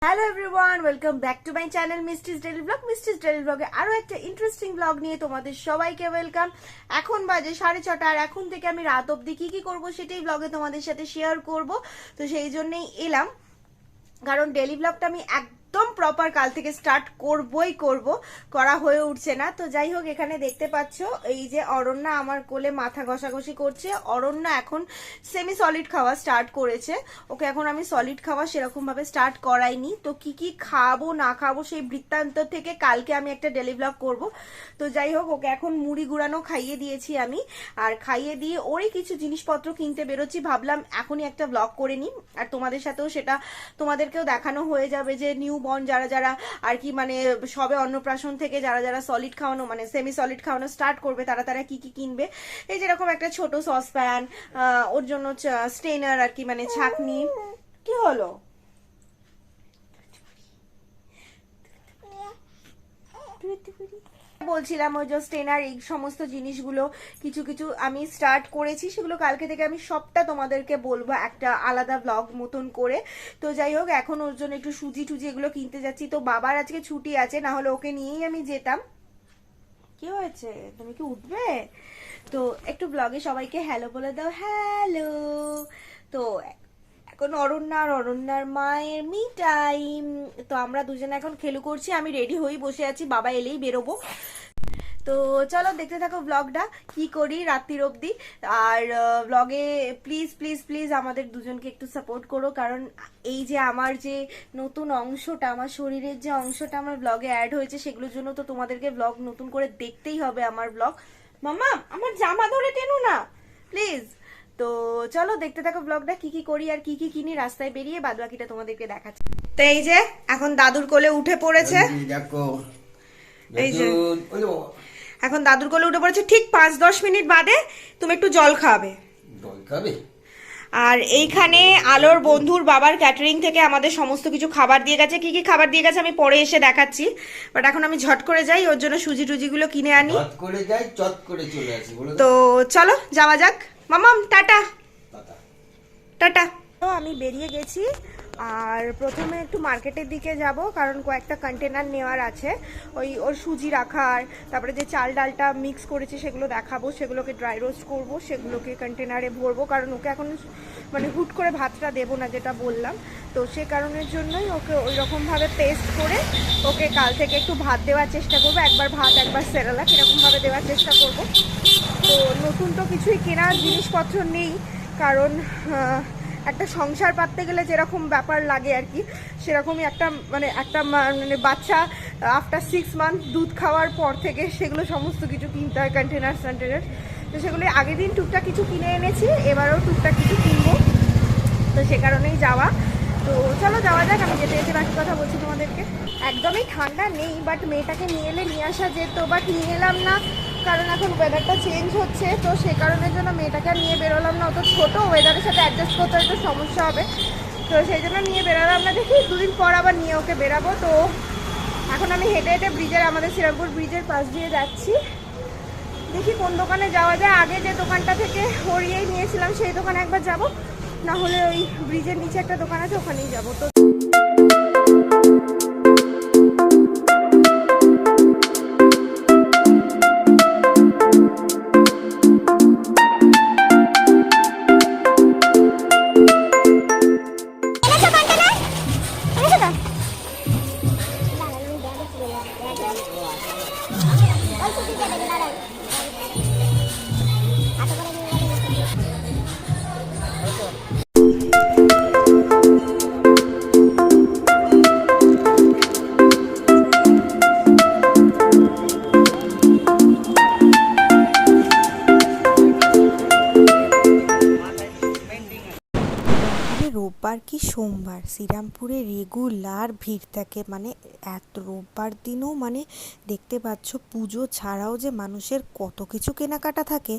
Hello everyone, welcome back to my channel মিস্টিস daily blog. মিস্টিস daily ব্লগে আরো একটা interesting blog নিয়ে তোমাদের সবাইকে ওয়েলকাম। এখন বাজে 6:30, আর এখন থেকে আমি রাত অবধি কি করব সেটাই ব্লগে তোমাদের সাথে শেয়ার করব। তো সেই জন্যই এলাম, কারণ ডেইলি ব্লগটা আমি একদম প্রপার কাল থেকে স্টার্ট করা হয়ে উঠছে না। তো যাই হোক, এখানে দেখতে পাচ্ছ এই যে অরণ্যা আমার কোলে মাথা ঘষাঘষি করছে। অরণ্যা এখন সেমি সলিড খাওয়া স্টার্ট করেছে। ওকে এখন আমি সলিড খাওয়া সেরকম ভাবে স্টার্ট করাইনি। তো কি খাবো না খাবো সেই বৃত্তান্ত থেকে কালকে আমি একটা ডেইলি ব্লগ করব। তো যাই হোক, ওকে এখন মুড়ি গুঁড়ানো খাইয়ে দিয়েছি আমি, আর খাইয়ে দিয়ে ওরই কিছু জিনিসপত্র কিনতে বেরোচ্ছি। ভাবলাম এখনই একটা ব্লগ করে নিই, আর তোমাদের সাথেও সেটা তোমাদেরকেও দেখানো হয়ে যাবে যে নিউ বর্ন যারা যারা আর কি মানে সবে অন্নপ্রাশন থেকে যারা যারা সলিড খাওয়ানো মানে সেমি সলিড খাওয়ানো স্টার্ট করবে তারা তারা কি কিনবে। এই যেরকম একটা ছোট সসপ্যান, ওর জন্য স্টেনার আর কি মানে ছাঁকনি। কি হলো? বলছিলাম ওই যে স্টেনার এই সমস্ত জিনিসগুলো কিছু কিছু আমি স্টার্ট করেছি, সেগুলো কালকে থেকে আমি সবটা তোমাদেরকে বলবো একটা আলাদা ব্লগ মতন করে। তো যাই হোক, এখন ওর জন্য একটু সুজি টুজি এগুলো কিনতে যাচ্ছি। তো বাবার আজকে ছুটি আছে, না হলে ওকে নিয়েই আমি যেতাম। কি হয়েছে, তুমি কি উঠবে? তো একটু ব্লগে সবাইকে হ্যালো বলে দাও, হ্যালো। তো এখন অরণ্যার মায়ের মি টাইম। তো আমরা দুজনে এখন খেলু করছি, আমি রেডি হয়ে বসে আছি, বাবা এলেই বেরোবো। তো চলো দেখতে থাকো ব্লগটা কি করি রাত্রির অবধি। আর ব্লগে প্লিজ প্লিজ প্লিজ আমাদের দুজনকে একটু সাপোর্ট করো, কারণ এই যে আমার যে নতুন অংশটা, আমার শরীরের যে অংশটা আমার ব্লগে অ্যাড হয়েছে, সেগুলোর জন্য তো তোমাদেরকে ব্লগ নতুন করে দেখতেই হবে আমার ব্লগ। মাম্মা আমার জামা ধরে টেনো না প্লিজ। তো চলো দেখতে থাকো ব্লগটা কি করি আর কি কিনি, রাস্তায় বেরিয়ে বাদ বাকিটা তোমাদেরকে দেখাচ্ছি। তো এই যে এখন দাদুর কোলে উঠে পড়েছে, এই যে এখন দাদুর কোলে উঠে পড়েছে। ঠিক 5-10 মিনিট বাদে তুমি একটু জল খাবে। আর এইখানে আলোর বন্ধুর বাবার ক্যাটারিং থেকে আমাদের সমস্ত কিছু খাবার দিয়ে গেছে। কি খাবার দিয়ে গেছে আমি পরে এসে দেখাচ্ছি, বাট এখন আমি ঝট করে যাই, ওর জন্য সুজি টুজি গুলো কিনে আনি। তো চলো যাওয়া যাক। মামাম টাটা টাটা। তো আমি বেরিয়ে গেছি, আর প্রথমে একটু মার্কেটের দিকে যাব, কারণ কয়েকটা কন্টেনার নেওয়ার আছে। ওর সুজি রাখার, তারপরে যে চাল ডালটা মিক্স করেছি সেগুলো দেখাবো, সেগুলোকে ড্রাই রোস্ট করব, সেগুলোকে কন্টেনারে ভরবো, কারণ ওকে এখন মানে হুট করে ভাতটা দেবো না যেটা বললাম। তো সে কারণের জন্যই ওকে ওই রকমভাবে পেস্ট করে ওকে কাল থেকে একটু ভাত দেওয়ার চেষ্টা করবো, একবার ভাত একবার সেরেলাক এরকমভাবে দেওয়ার চেষ্টা করব। তো নতুন তো কিছুই কেনার জিনিসপত্র নেই, কারণ একটা সংসার পাততে গেলে যেরকম ব্যাপার লাগে আর কি, সেরকমই একটা মানে বাচ্চা আফটার 6 মান্থ দুধ খাওয়ার পর থেকে সেগুলো সমস্ত কিছু কিনতে হয়, কন্টেনার। তো সেগুলো আগের দিন টুকটাক কিছু কিনে এনেছি, এবারও টুকটাক কিছু কিনবো, তো সে কারণেই যাওয়া। তো চলো যাওয়া যাক, আমি যেতে যেতে বাকি কথা বলছি তোমাদেরকে। একদমই ঠান্ডা নেই, বাট মেয়েটাকে নিয়ে এলে নিয়ে আসা যেত, বাট নিয়ে এলাম না, কারণ এখন ওয়েদারটা চেঞ্জ হচ্ছে। তো সে কারণের জন্য মেয়েটাকে নিয়ে বেরোলাম না, অত ছোটো ওয়েদারের সাথে অ্যাডজাস্ট করতে একটু সমস্যা হবে, তো সেই জন্য নিয়ে বেরোলাম না। দেখি 2 দিন পর আবার নিয়ে ওকে বেরাবো। তো এখন আমি হেঁটে হেঁটে আমাদের শ্রীরামপুর ব্রিজের পাশ দিয়ে যাচ্ছি। দেখি কোন দোকানে যাওয়া যায়। আগে যে দোকানটা থেকে হরিয়েই নিয়েছিলাম সেই দোকানে একবার যাব, না হলে ওই ব্রিজের নিচে একটা দোকান আছে ওখানেই যাবো। তো রোববার কি সোমবার শ্রীরামপুরে রেগুলার ভিড় থাকে, মানে এত রোববার দিনও মানে দেখতে পাচ্ছ পুজো ছাড়াও যে মানুষের কত কিছু কেনাকাটা থাকে,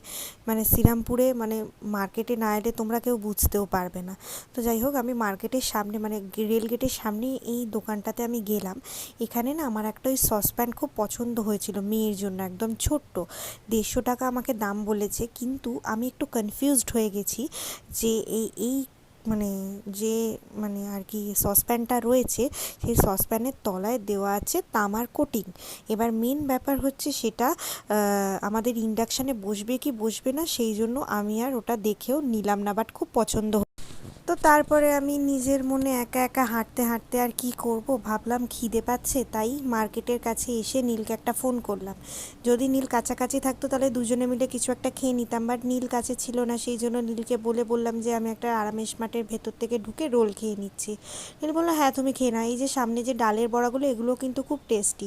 মানে শ্রীরামপুরে মানে মার্কেটে না এলে তোমরা কেউ বুঝতেও পারবে না। তো যাই হোক, আমি মার্কেটের সামনে মানে রেল গেটের সামনে এই দোকানটাতে আমি গেলাম। এখানে না আমার একটা ওই সসপ্যান খুব পছন্দ হয়েছিল মেয়ের জন্য, একদম ছোট্ট, 150 টাকা আমাকে দাম বলেছে, কিন্তু আমি একটু কনফিউজড হয়ে গেছি যে এই মানে যে মানে আর কি সসপ্যানটা রয়েছে সেই সসপ্যানের তলায় দেওয়া আছে তামার কোটিং। এবার মেন ব্যাপার হচ্ছে সেটা আমাদের ইন্ডাকশানে বসবে কি বসবে না, সেই জন্য আমি আর ওটা দেখেও নিলাম না, বাট খুব পছন্দ। তো তারপরে আমি নিজের মনে একা একা হাঁটতে হাঁটতে আর কি করব, ভাবলাম খিদে পাচ্ছে, তাই মার্কেটের কাছে এসে নীলকে একটা ফোন করলাম। যদি নীল কাছাকাছি থাকতো তাহলে দুজনে মিলে কিছু একটা খেয়ে নিতাম, বাট নীল কাছে ছিল না, সেই জন্য নীলকে বললাম যে আমি একটা আরামেশ মাঠের ভেতর থেকে ঢুকে রোল খেয়ে নিচ্ছি। নীল বললো হ্যাঁ তুমি খেয়ে নাও, এই যে সামনে যে ডালের বড়াগুলো এগুলো কিন্তু খুব টেস্টি,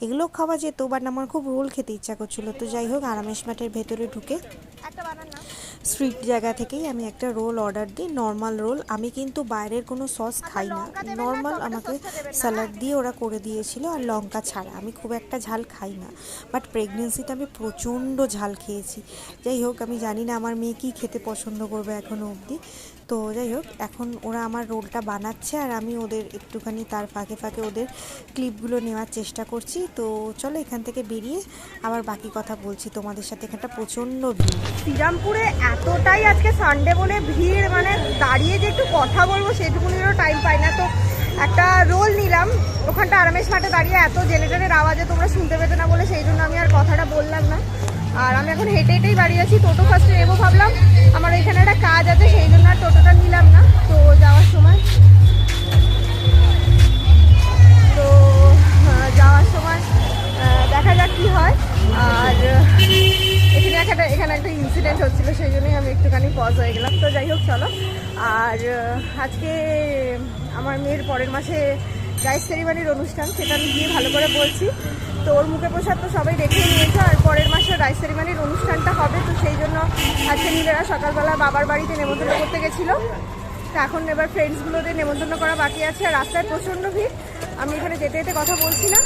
এগুলো খাওয়া যেত, বাট আমার খুব রোল খেতে ইচ্ছা করছিলো। তো যাই হোক, আরামেশ মাঠের ভেতরে ঢুকে একটা বানান না। স্ট্রিট জায়গা থেকেই আমি একটা রোল অর্ডার দিই, নর্মাল রোল। আমি কিন্তু বাইরের কোনো সস খাই না, নর্মাল আমাকে স্যালাড দিয়ে ওরা করে দিয়েছিল আর লঙ্কা ছাড়া। আমি খুব একটা ঝাল খাই না, বাট প্রেগনেন্সিতে আমি প্রচণ্ড ঝাল খেয়েছি। যাই হোক, আমি জানি না আমার মেয়ে কী খেতে পছন্দ করবে এখনও অবধি। তো যাই হোক, এখন ওরা আমার রোলটা বানাচ্ছে আর আমি ওদের একটুখানি তার ফাঁকে ফাঁকে ওদের ক্লিপগুলো নেওয়ার চেষ্টা করছি। তো চলো এখান থেকে বেরিয়ে আবার বাকি কথা বলছি তোমাদের সাথে। এখানটা প্রচণ্ড ভিড়। শ্রীরামপুরে এতটাই আজকে সানডে বলে ভিড়, মানে দাঁড়িয়ে যে একটু কথা বলবো সেটুকুনিরও টাইম পাই না। তো একটা রোল নিলাম, ওখানটা আরামেশ মাঠে দাঁড়িয়ে এত জেনারেটরের আওয়াজে তোমরা শুনতে পেতে না বলে সেই জন্য আমি আর কথাটা বললাম না। আর আমি এখন হেঁটে হেঁটেই বাড়ি যাচ্ছি। টোটো ফার্স্টে নেবো ভাবলাম, আমার এখানে একটা কাজ আছে সেই জন্য আর টোটোটা নিলাম না। তো যাওয়ার সময় দেখা যাক কি হয়। আর এখানে একটা ইনসিডেন্ট হচ্ছিল, সেই জন্যই আমি একটুখানি পজ হয়ে গেলাম। তো যাই হোক চলো। আর আজকে আমার মেয়ের পরের মাসে রাইস সেরিমানির অনুষ্ঠান, সেটা আমি গিয়ে ভালো করে বলছি। তো ওর মুখে প্রসাদ তো সবাই দেখে নিয়েছে, আর পরের মাসে রাইস সেরিমানির অনুষ্ঠানটা হবে। তো সেই জন্য আজকে নীলেরা সকালবেলা বাবার বাড়িতে নেমন্তন্ন করতে গেছিলো। তো এখন এবার ফ্রেন্ডসগুলোদের নেমন্তন্ন করা বাকি আছে। আর রাস্তায় প্রচণ্ড ভিড়, আমি এখানে যেতে যেতে কথা বলছি না,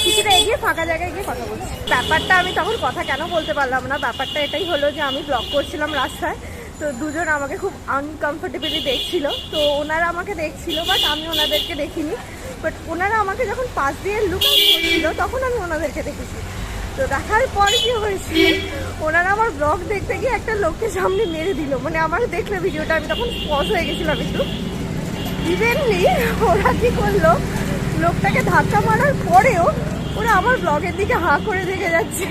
কিছুটা এগিয়ে ফাঁকা জায়গায় গিয়ে কথা বলছি। ব্যাপারটা আমি তখন কথা কেন বলতে পারলাম না, ব্যাপারটা এটাই হলো যে আমি ব্লগ করছিলাম রাস্তায়। তো দুজন আমাকে খুব আনকমফোর্টেবলি দেখছিল। তো ওনারা আমাকে দেখছিল, বাট আমি ওনাদেরকে দেখিনি। বাট ওনারা আমাকে যখন পাশ দিয়ে লুক করছিল তখন আমি ওনাদেরকে দেখেছি। তো দেখার পর কি হয়েছে, ওনারা আমার ব্লগ দেখতে গিয়ে একটা লোককে সামনে মেরে দিল। মানে আমার দেখলে ভিডিওটা, আমি তখন পজ হয়ে গেছিলাম একটু। ইভেনলি ওরা কি করলো, লোকটাকে ধাক্কা মারার পরেও ওরা আমার ব্লগের দিকে হাঁ করে দেখে যাচ্ছে।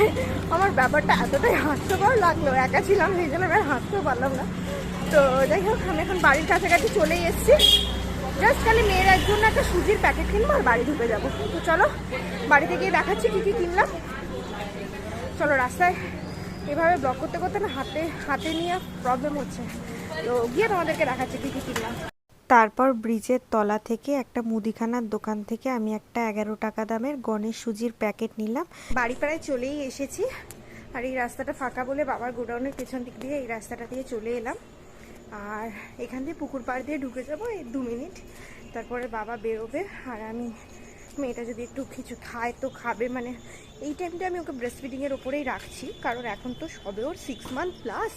আমার ব্যাপারটা এতটাই হাস্যকর লাগলো, একা ছিলাম সেই জন্য আমি আর হাসতেও পারলাম না। তো যাই হোক, আমি এখন বাড়ির কাছাকাছি চলেই এসেছি। জাস্ট খালি মেয়ের জন্য একটা সুজির প্যাকেট কিনবো আর বাড়ি ঢুকে যাবো। তো চলো বাড়িতে গিয়ে দেখাচ্ছি কী কী কিনলাম। চলো, রাস্তায় এভাবে ব্লগ করতে করতে না হাতে নিয়ে প্রবলেম হচ্ছে। তো গিয়ে তোমাদেরকে দেখাচ্ছি কী কী কিনলাম। তারপর ব্রিজের তলা থেকে একটা মুদিখানার দোকান থেকে আমি একটা 11 টাকা দামের গণেশ সুজির প্যাকেট নিলাম। বাড়ি প্রায় চলেই এসেছি। আর এই রাস্তাটা ফাঁকা বলে বাবার গোডাউনের পেছন দিক দিয়ে এই রাস্তাটা দিয়ে চলে এলাম। আর এখান দিয়ে পুকুর পাড় দিয়ে ঢুকে যাবো এই 2 মিনিট, তারপরে বাবা বেরোবে। আর আমি, মেয়েটা যদি একটু কিছু খায় তো খাবে, মানে এই টাইমটা আমি ওকে ব্রেস্ট ফিডিংয়ের ওপরেই রাখছি, কারণ এখন তো সবে ওর 6 মান্থ প্লাস।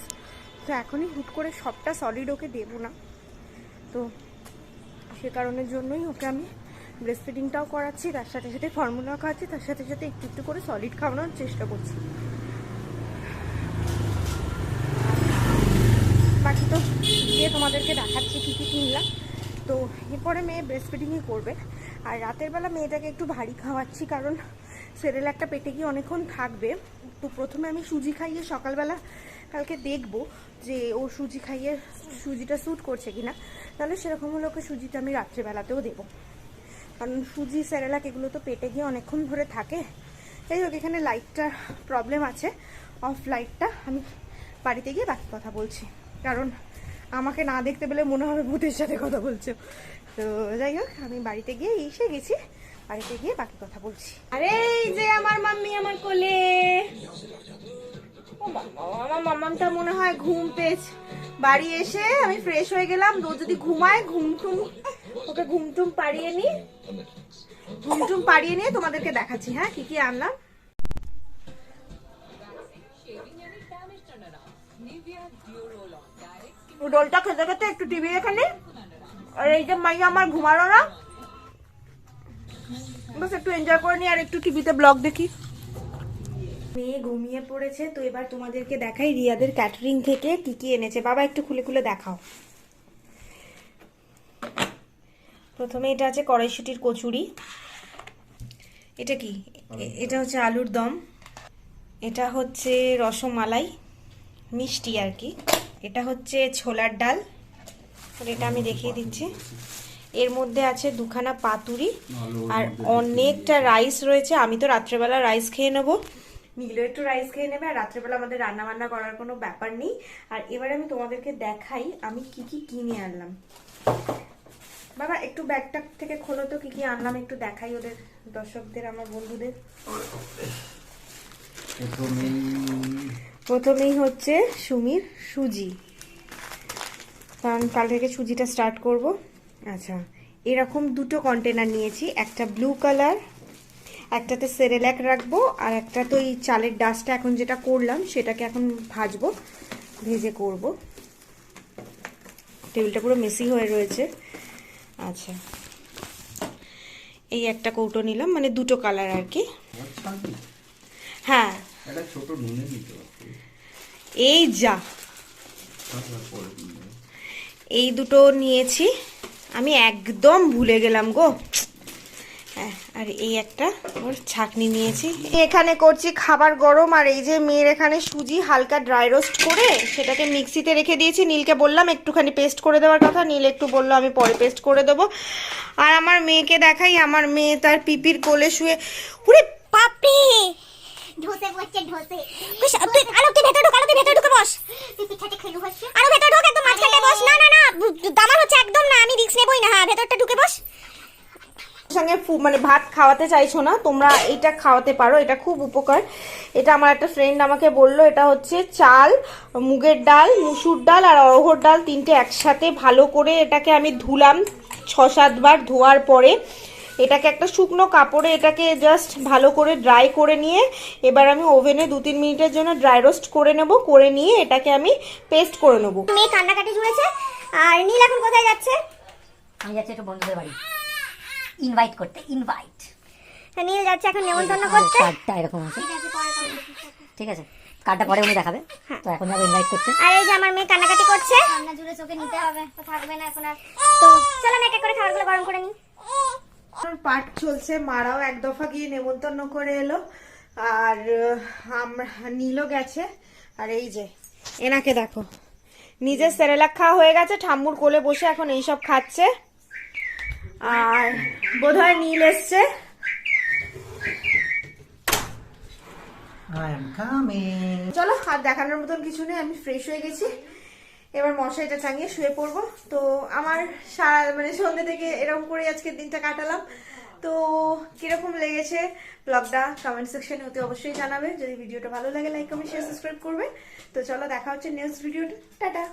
তো এখনই হুট করে সবটা সলিড ওকে দেবো না। তো সে কারণের জন্যই ওকে আমি ব্রেস্ট ফিডিংটাও করাচ্ছি, তার সাথে সাথে ফর্মুলাও খাওয়াচ্ছি, তার সাথে সাথে একটু একটু করে সলিড খাওয়ানোর চেষ্টা করছি। বাকি তো গিয়ে তোমাদেরকে দেখাচ্ছি কী কী কিনলাম। তো এরপরে মেয়ে ব্রেস্ট ফিডিংই করবে। আর রাতের বেলা মেয়েটাকে একটু ভারী খাওয়াচ্ছি, কারণ সেরেল একটা পেটে গিয়ে অনেকক্ষণ থাকবে। তো প্রথমে আমি সুজি খাইয়ে সকালবেলা কালকে দেখবো যে ও সুজি খাইয়ে সুজিটা স্যুট করছে কিনা, তাহলে সেরকম হলে ওকে সুজিটা আমি রাত্রেবেলাতেও দেবো, কারণ সুজি সেরেলাক এগুলো তো পেটে গিয়ে অনেকক্ষণ ধরে থাকে। যাই হোক, এখানে লাইটটা প্রবলেম আছে, অফ লাইটটা। আমি বাড়িতে গিয়ে বাকি কথা বলছি, কারণ আমাকে না দেখতে পেলে মনে হবে ভূতের সাথে কথা বলছো। তো যাই হোক, আমি বাড়িতে গিয়ে এসে গেছি, বাড়িতে গিয়ে বাকি কথা বলছি। আরে এই যে আমার মাম্মি আমার কোলে, আমার মাম্মামটা মনে হয় ঘুম পেয়েছে। বাড়ি এসে আমি ফ্রেশ হয়ে গেলাম। রোজ যদি ঘুমায় ওকে ঘুমটুম পাড়িয়ে নিয়ে তোমাদেরকে দেখাচ্ছি হ্যাঁ কি কি আনলাম। রোলটা খেতে খেতে একটু টিভি এখানে, আর এই যে মাইয়া আমার ঘুমালো না, বাস একটু এনজয় করে নি আর একটু টিভিতে ব্লগ দেখি। মেয়ে ঘুমিয়ে পড়েছে। তো এবার তোমাদেরকে দেখাই রিয়াদের ক্যাটারিং থেকে কি কি এনেছে। বাবা একটু খুলে খুলে দেখাও। প্রথমে এটা আছে কড়াইশুটির কচুরি। এটা কি? এটা হচ্ছে আলুর দম। এটা হচ্ছে রসমালাই, মিষ্টি আর কি। এটা হচ্ছে ছোলার ডাল, আর এটা আমি দেখিয়ে দিচ্ছি। এর মধ্যে আছে দুখানা পাতুরি আর অনেকটা রাইস রয়েছে। আমি তো রাত্রেবেলা রাইস খেয়ে নেবো, নীলও একটু রাইস খেয়ে নেবে, আর রাত্রেবেলা আমাদের রান্না বান্না করার কোনো ব্যাপার নেই। আর এবারে আমি তোমাদেরকে দেখাই আমি কি কি কিনে আনলাম। বাবা একটু ব্যাগটা থেকে খোলো তো, কি কি আনলাম একটু দেখাই ওদের, দর্শকদের, আমার বন্ধুদের। প্রথমেই হচ্ছে সুমির সুজি, কারণ কাল থেকে সুজিটা স্টার্ট করব। আচ্ছা, এরকম দুটো কন্টেনার নিয়েছি, একটা ব্লু কালার, একটাতে সেরেল্যাক রাখবো, আর একটা তো এই চালের ডাস্টটা এখন যেটা করলাম সেটাকে এখন ভাজবো, ভেজে করব। টেবিলটা পুরো মেসি হয়ে রয়েছে। আচ্ছা, এই একটা কৌটো নিলাম, মানে দুটো কালার আর কি। হ্যাঁ, এই যা এই দুটো নিয়েছি, আমি একদম ভুলে গেলাম গো। আর এই একটা ওর ছাকনি নিয়েছি। এখানে করছি খাবার গরম, আর এই যে মেয়ের এখানে সুজি হালকা ড্রাই রোস্ট করে সেটাকে মিক্সিতে রেখে দিয়েছি। নীলকে বললাম একটুখানি পেস্ট করে দেওয়ার কথা, নীল একটু বললো আমি পরে পেস্ট করে দেবো। আর আমার মেয়েকে দেখাই, আমার মেয়ে তার পিপির কোলে শুয়ে, ওরে বাপরে ঢোসে বসছে ঢোসে। তুই ভেতরে ঢোক, তুই ভেতরে ঢুকে বস, পিপি ছাতে খেলু হচ্ছে। আরো ভেতরে ঢোক, একদম মাঝখানে বস। না না না, দামার হচ্ছে একদম না, আমি রিস্ক নেবই না। হ্যাঁ, ভেতরটা ঢুকে বস। সঙ্গে মানে ভাত খাওয়াতে চাইছো না তোমরা, এটা খাওয়াতে পারো, এটা খুব উপকার। এটা আমার একটা ফ্রেন্ড আমাকে বললো, এটা হচ্ছে চাল, মুগের ডাল, মুসুর ডাল আর অড়হর ডাল তিনটে একসাথে ভালো করে এটাকে আমি ধুলাম 6-7 বার। ধোয়ার পরে এটাকে একটা শুকনো কাপড়ে এটাকে জাস্ট ভালো করে ড্রাই করে নিয়ে এবার আমি ওভেনে 2-3 মিনিটের জন্য ড্রাই রোস্ট করে নেব। করে নিয়ে এটাকে আমি পেস্ট করে নেব। মেয়ে কান্নাকাটি জুড়েছে। আর নীল এখন কোথায় যাচ্ছে? আমি যাচ্ছি একটু বন্ধুদের বাড়ি ইনভাইট করতে। ইনভাইট নীল যাচ্ছে এখন নেমন্তন্ন করতে। কার্ডটা এরকম আছে, ঠিক আছে? কার্ডটা পরে উনি দেখাবে, তো এখন যাবো ইনভাইট করতে। আর এই যে আমার মেয়ে কান্নাকাটি করছে। কান্না জুড়ে চোখে নিতে হবে, তো থাকবে না এখন আর। তো চলো আমি এক এক করে খাবারগুলো গরম করে নিই। পাঠ চলছে, মারাও এক দফা গিয়ে নেমন্তন্ন করে এলো, আর আমরা নীলও গেছে। আর এই যে এনাকে দেখো, নিজের সেরেলাক খাওয়া হয়ে গেছে, ঠাম্মুর কোলে বসে এখন এইসব খাচ্ছে। আর বোধহয় নীল এসছে। চলো, আর দেখানোর মতন কিছু নেই, আমি ফ্রেশ হয়ে গেছি, এবার মশারিটা টাঙিয়ে শুয়ে পড়বো। তো আমার মানে সন্ধ্যে থেকে এরকম করে আজকের দিনটা কাটালাম। তো কিরকম লেগেছে ব্লগটা কমেন্ট সেকশনে অতি অবশ্যই জানাবে। যদি ভিডিওটা ভালো লাগে লাইক কমেন্ট শেয়ার সাবস্ক্রাইব করবে। তো চলো, দেখা হচ্ছে নেক্সট ভিডিওটা। টাটা।